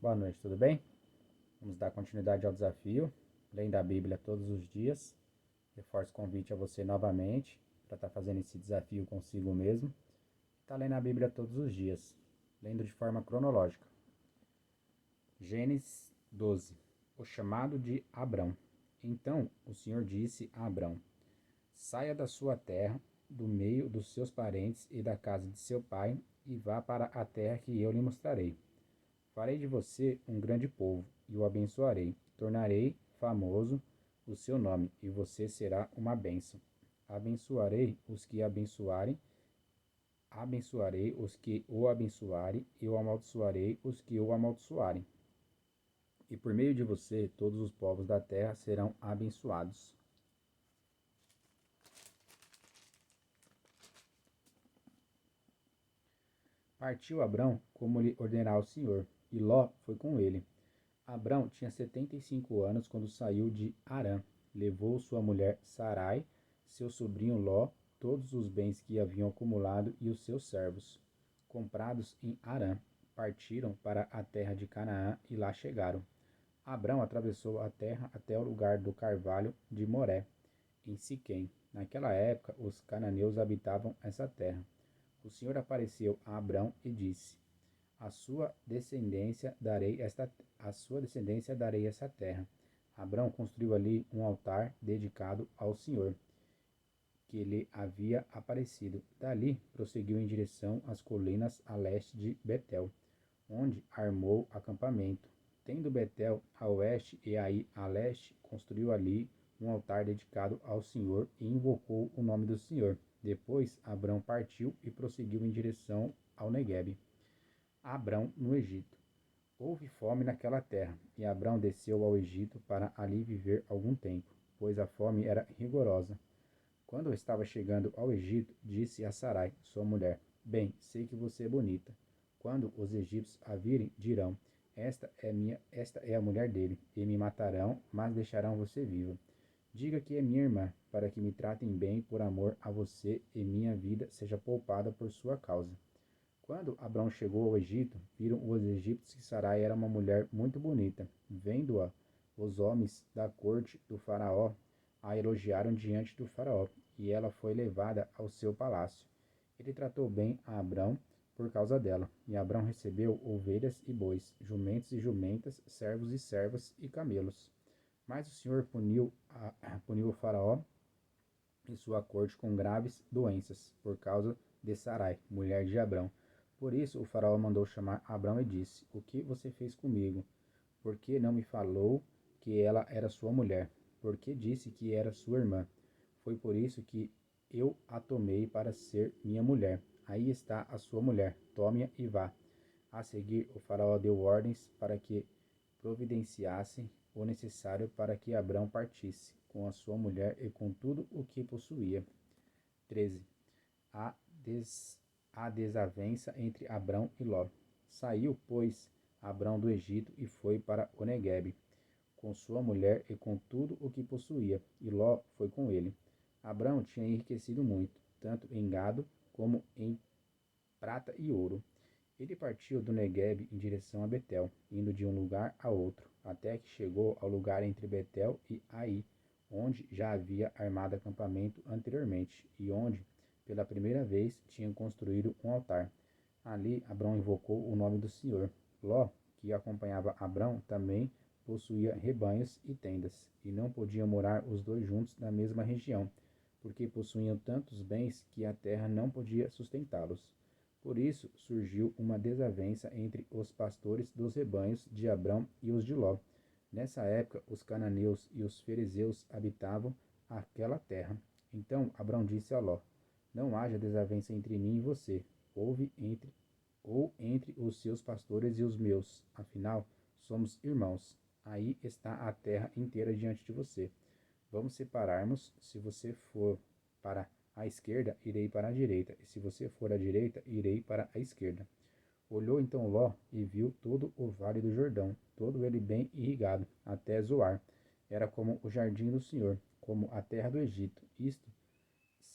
Boa noite, tudo bem? Vamos dar continuidade ao desafio, lendo a Bíblia todos os dias. Reforço o convite a você novamente para estar fazendo esse desafio consigo mesmo. Está lendo a Bíblia todos os dias, lendo de forma cronológica. Gênesis 12. O chamado de Abrão. Então o Senhor disse a Abrão: saia da sua terra, do meio dos seus parentes e da casa de seu pai, e vá para a terra que eu lhe mostrarei. Farei de você um grande povo, e o abençoarei. Tornarei famoso o seu nome, e você será uma bênção. Abençoarei os que abençoarei os que o abençoarem, e eu amaldiçoarei os que o amaldiçoarem. E por meio de você, todos os povos da terra serão abençoados. Partiu Abrão, como lhe ordenara o Senhor, e Ló foi com ele. Abrão tinha 75 anos quando saiu de Harã. Levou sua mulher Sarai, seu sobrinho Ló, todos os bens que haviam acumulado e os seus servos, comprados em Harã. Partiram para a terra de Canaã e lá chegaram. Abrão atravessou a terra até o lugar do carvalho de Moré, em Siquém. Naquela época, os cananeus habitavam essa terra. O Senhor apareceu a Abrão e disse: a sua descendência darei essa terra. Abrão construiu ali um altar dedicado ao Senhor, que lhe havia aparecido. Dali prosseguiu em direção às colinas a leste de Betel, onde armou acampamento. Tendo Betel a oeste e Ai a leste, construiu ali um altar dedicado ao Senhor e invocou o nome do Senhor. Depois Abrão partiu e prosseguiu em direção ao Neguebe. Abrão no Egito. Houve fome naquela terra, e Abrão desceu ao Egito para ali viver algum tempo, pois a fome era rigorosa. Quando estava chegando ao Egito, disse a Sarai, sua mulher: bem, sei que você é bonita. Quando os egípcios a virem, dirão: esta é a mulher dele, e me matarão, mas deixarão você viva. Diga que é minha irmã, para que me tratem bem por amor a você e minha vida seja poupada por sua causa. Quando Abrão chegou ao Egito, viram os egípcios que Sarai era uma mulher muito bonita. Vendo-a, os homens da corte do faraó a elogiaram diante do faraó, e ela foi levada ao seu palácio. Ele tratou bem a Abrão por causa dela, e Abrão recebeu ovelhas e bois, jumentos e jumentas, servos e servas e camelos. Mas o Senhor puniu o faraó e sua corte com graves doenças, por causa de Sarai, mulher de Abrão. Por isso o faraó mandou chamar Abrão e disse: o que você fez comigo? Por que não me falou que ela era sua mulher? Por que disse que era sua irmã? Foi por isso que eu a tomei para ser minha mulher. Aí está a sua mulher, tome-a e vá. A seguir, o faraó deu ordens para que providenciassem o necessário para que Abrão partisse, com a sua mulher e com tudo o que possuía. 13. A, a desavença entre Abrão e Ló. Saiu, pois, Abrão do Egito e foi para o Neguebe, com sua mulher e com tudo o que possuía, e Ló foi com ele. Abrão tinha enriquecido muito, tanto em gado como em prata e ouro. Ele partiu do Neguebe em direção a Betel, indo de um lugar a outro, até que chegou ao lugar entre Betel e Ai, onde já havia armado acampamento anteriormente, e onde, pela primeira vez, tinham construído um altar. Ali Abrão invocou o nome do Senhor. Ló, que acompanhava Abrão, também possuía rebanhos e tendas, e não podiam morar os dois juntos na mesma região, porque possuíam tantos bens que a terra não podia sustentá-los. Por isso surgiu uma desavença entre os pastores dos rebanhos de Abrão e os de Ló. Nessa época, os cananeus e os ferezeus habitavam aquela terra. Então Abrão disse a Ló: não haja desavença entre mim e você, ou entre os seus pastores e os meus. Afinal, somos irmãos. Aí está a terra inteira diante de você. Vamos separar-nos. Se você for para a esquerda, irei para a direita, e se você for à direita, irei para a esquerda. Olhou então Ló e viu todo o vale do Jordão, todo ele bem irrigado, até Zoar. Era como o jardim do Senhor, como a terra do Egito. Isto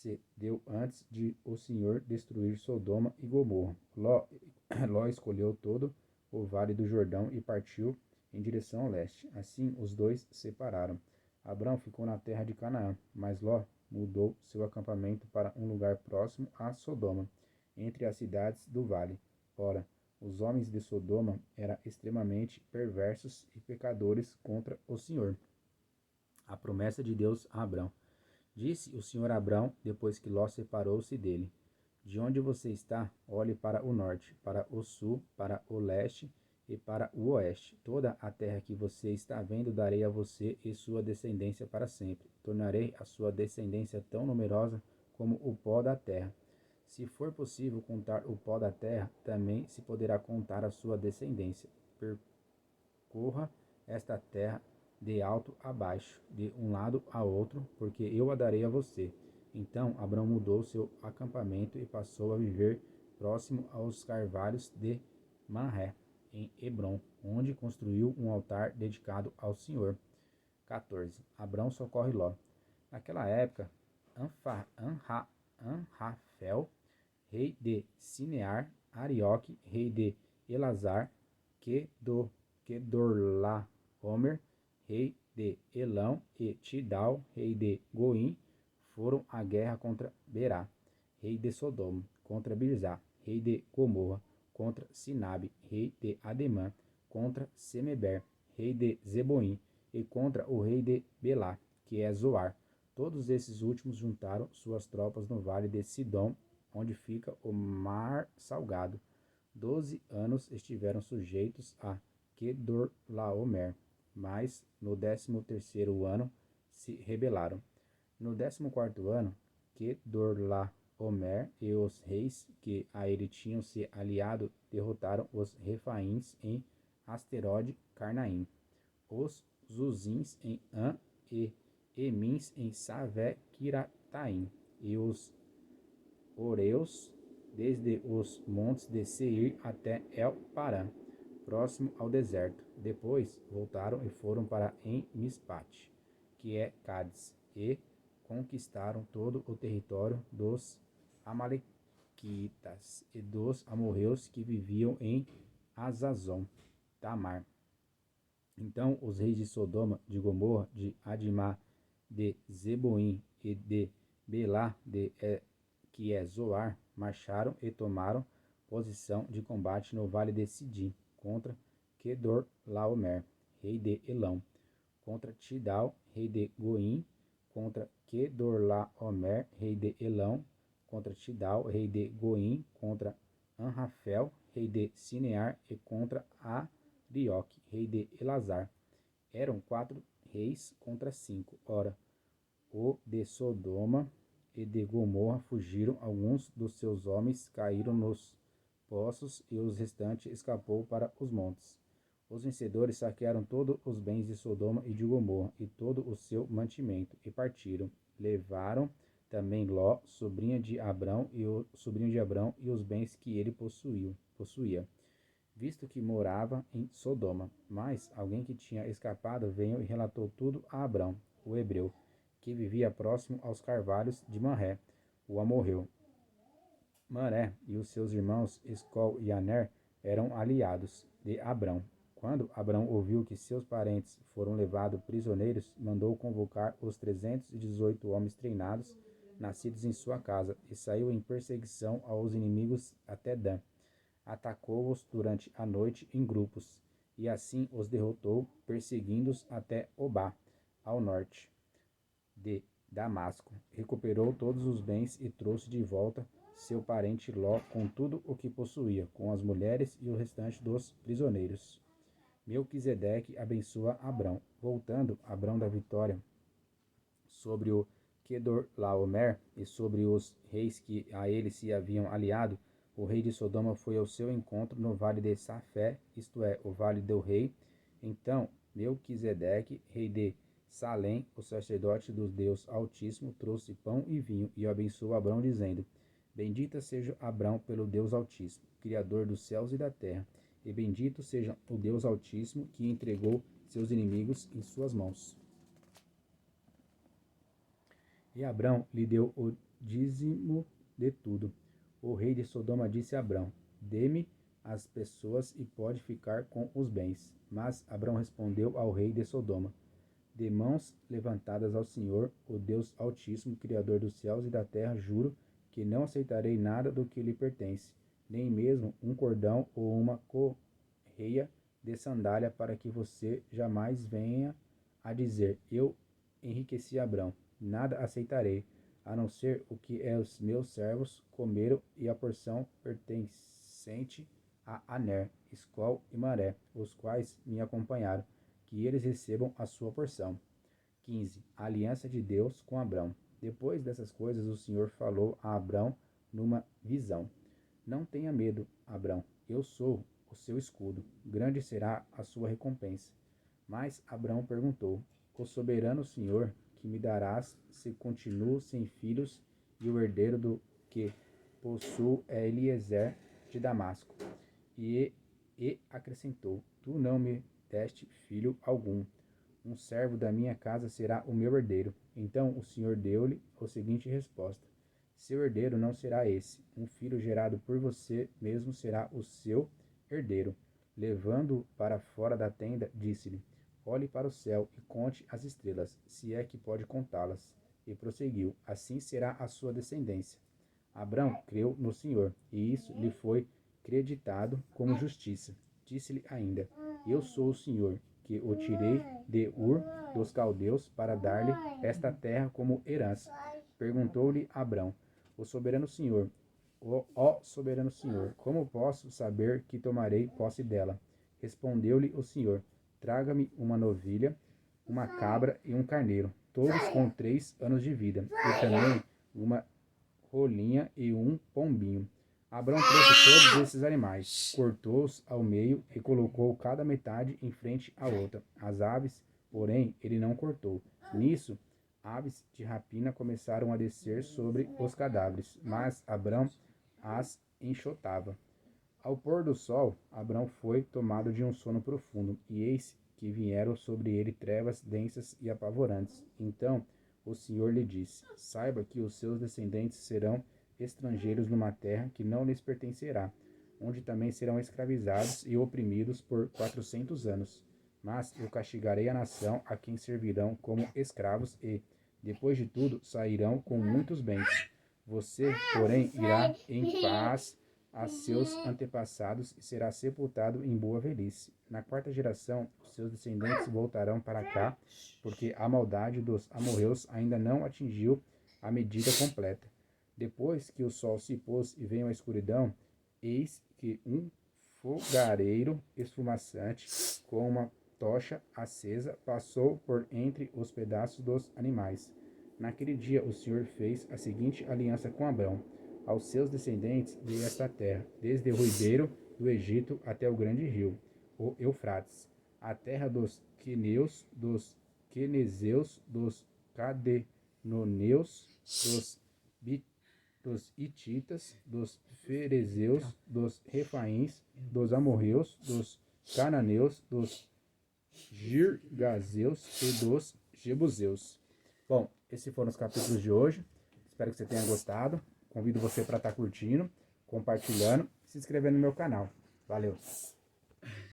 se deu antes de o Senhor destruir Sodoma e Gomorra. Ló escolheu todo o vale do Jordão e partiu em direção ao leste. Assim os dois se separaram. Abrão ficou na terra de Canaã, mas Ló mudou seu acampamento para um lugar próximo a Sodoma, entre as cidades do vale. Ora, os homens de Sodoma eram extremamente perversos e pecadores contra o Senhor. A promessa de Deus a Abrão. Disse o Senhor a Abrão, depois que Ló separou-se dele: De onde você está, olhe para o norte, para o sul, para o leste e para o oeste. Toda a terra que você está vendo darei a você e sua descendência para sempre. Tornarei a sua descendência tão numerosa como o pó da terra. Se for possível contar o pó da terra, também se poderá contar a sua descendência. Percorra esta terra de alto a baixo, de um lado a outro, porque eu a darei a você. Então Abrão mudou seu acampamento e passou a viver próximo aos carvalhos de Manré, em Hebrom, onde construiu um altar dedicado ao Senhor. 14. Abrão socorre Ló. Naquela época, Anrafel, rei de Sinear, Arioque, rei de Elazar, Kedorlaomer, rei de Elão, e Tidal, rei de Goim, foram à guerra contra Berá, rei de Sodoma, contra Birzá, rei de Gomorra, contra Sinabe, rei de Ademã, contra Semeber, rei de Zeboim, e contra o rei de Belá, que é Zoar. Todos esses últimos juntaram suas tropas no vale de Sidom, onde fica o Mar Salgado. 12 anos estiveram sujeitos a Kedorlaomer, mas no 13º ano se rebelaram. No 14º ano, Kedorlaomer e os reis que a ele tinham se aliado derrotaram os Refaíns em Asterode Carnaim, os Zuzins em An e Emins em Savé-Quirataim, e os Oreus desde os montes de Seir até El-Parã, próximo ao deserto. Depois voltaram e foram para En-Mispate, que é Cádiz, e conquistaram todo o território dos Amalequitas e dos amorreus que viviam em Azazon, Tamar. Então os reis de Sodoma, de Gomorra, de Adimá, de Zeboim e de Belá, que é Zoar, marcharam e tomaram posição de combate no vale de Sidim, contra Kedorlaomer, rei de Elão, contra Tidal, rei de Goim, contra Kedorlaomer, rei de Elão, contra Tidal, rei de Goim, contra Anrafel, rei de Sinear, e contra Arioque, rei de Elazar. Eram 4 reis contra 5. Ora, o de Sodoma e de Gomorra fugiram, alguns dos seus homens caíram nos poços e os restantes escapou para os montes. Os vencedores saquearam todos os bens de Sodoma e de Gomorra e todo o seu mantimento e partiram. Levaram também Ló, sobrinho de Abrão, e os bens que ele possuía, visto que morava em Sodoma. Mas alguém que tinha escapado veio e relatou tudo a Abrão, o hebreu, que vivia próximo aos carvalhos de Manré, o amorreu. Manré e os seus irmãos Escol e Aner eram aliados de Abrão. Quando Abrão ouviu que seus parentes foram levados prisioneiros, mandou convocar os 318 homens treinados, nascidos em sua casa, e saiu em perseguição aos inimigos até Dan. Atacou-os durante a noite em grupos, e assim os derrotou, perseguindo-os até Obá, ao norte de Damasco. Recuperou todos os bens e trouxe de volta seu parente Ló com tudo o que possuía, com as mulheres e o restante dos prisioneiros. Melquisedeque abençoa Abrão. Voltando Abrão da vitória sobre o Kedorlaomer e sobre os reis que a ele se haviam aliado, o rei de Sodoma foi ao seu encontro no vale de Safé, isto é, o vale do rei. Então Melquisedeque, rei de Salém, o sacerdote do Deus Altíssimo, trouxe pão e vinho e abençoou Abrão, dizendo: Bendita seja Abrão pelo Deus Altíssimo, Criador dos céus e da terra, e bendito seja o Deus Altíssimo, que entregou seus inimigos em suas mãos. E Abrão lhe deu o dízimo de tudo. O rei de Sodoma disse a Abrão: Dê-me as pessoas e pode ficar com os bens. Mas Abrão respondeu ao rei de Sodoma: de mãos levantadas ao Senhor, o Deus Altíssimo, Criador dos céus e da terra, juro que não aceitarei nada do que lhe pertence, nem mesmo um cordão ou uma correia de sandália, para que você jamais venha a dizer: eu enriqueci Abrão. Nada aceitarei, a não ser o que os meus servos comeram e a porção pertencente a Aner, Escol e Maré, os quais me acompanharam, que eles recebam a sua porção. 15. A aliança de Deus com Abrão. Depois dessas coisas, o Senhor falou a Abrão numa visão: não tenha medo, Abrão, eu sou o seu escudo, grande será a sua recompensa. Mas Abrão perguntou: o soberano Senhor, que me darás se continuo sem filhos, e o herdeiro do que possuo é Eliezer de Damasco? E acrescentou: tu não me deste filho algum. Um servo da minha casa será o meu herdeiro. Então o Senhor deu-lhe a seguinte resposta: seu herdeiro não será esse. Um filho gerado por você mesmo será o seu herdeiro. Levando-o para fora da tenda, disse-lhe: olhe para o céu e conte as estrelas, se é que pode contá-las. E prosseguiu: assim será a sua descendência. Abrão creu no Senhor, e isso lhe foi creditado como justiça. Disse-lhe ainda: eu sou o Senhor, que o tirei de Ur dos caldeus para dar-lhe esta terra como herança. Perguntou-lhe Abrão: o soberano Senhor, ó soberano Senhor, como posso saber que tomarei posse dela? Respondeu-lhe o Senhor: traga-me uma novilha, uma cabra e um carneiro, todos com 3 anos de vida, e também uma rolinha e um pombinho. Abrão trouxe todos esses animais, cortou-os ao meio e colocou cada metade em frente à outra. As aves, porém, ele não cortou. Nisso, aves de rapina começaram a descer sobre os cadáveres, mas Abrão as enxotava. Ao pôr do sol, Abrão foi tomado de um sono profundo, e eis que vieram sobre ele trevas densas e apavorantes. Então o Senhor lhe disse: saiba que os seus descendentes serão estrangeiros numa terra que não lhes pertencerá, onde também serão escravizados e oprimidos por 400 anos. Mas eu castigarei a nação a quem servirão como escravos e, depois de tudo, sairão com muitos bens. Você, porém, irá em paz a seus antepassados e será sepultado em boa velhice. Na 4ª geração, os seus descendentes voltarão para cá, porque a maldade dos amorreus ainda não atingiu a medida completa. Depois que o sol se pôs e veio a escuridão, eis que um fogareiro esfumaçante, com uma tocha acesa, passou por entre os pedaços dos animais. Naquele dia o Senhor fez a seguinte aliança com Abrão: aos seus descendentes dei esta terra, desde o ribeiro do Egito até o grande rio, o Eufrates, a terra dos queneus, dos quenezeus, dos cadenoneus, dos hititas, dos ferezeus, dos refaíns, dos amorreus, dos cananeus, dos girgazeus e dos jebuseus. Bom, esses foram os capítulos de hoje. Espero que você tenha gostado. Convido você para estar curtindo, compartilhando e se inscrevendo no meu canal. Valeu!